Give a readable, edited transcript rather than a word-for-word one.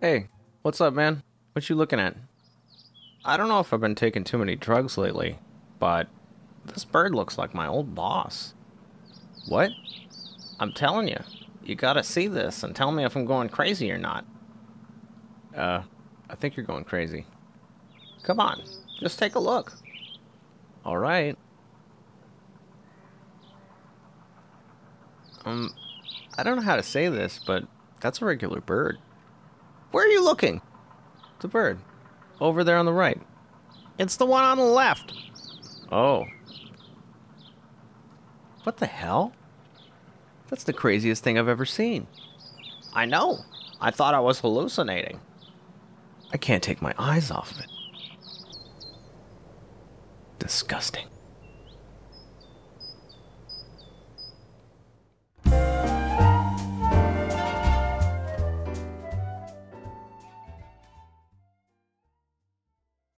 Hey, what's up, man? What you looking at? I don't know if I've been taking too many drugs lately, but this bird looks like my old boss. What? I'm telling you, you gotta see this and tell me if I'm going crazy or not. Uh, I think you're going crazy. Come on, just take a look. All right. Um, I don't know how to say this, but that's a regular bird. Where are you looking? The bird. Over there on the right. It's the one on the left. Oh, what the hell? That's the craziest thing I've ever seen. I know. I thought I was hallucinating. I can't take my eyes off of it. Disgusting.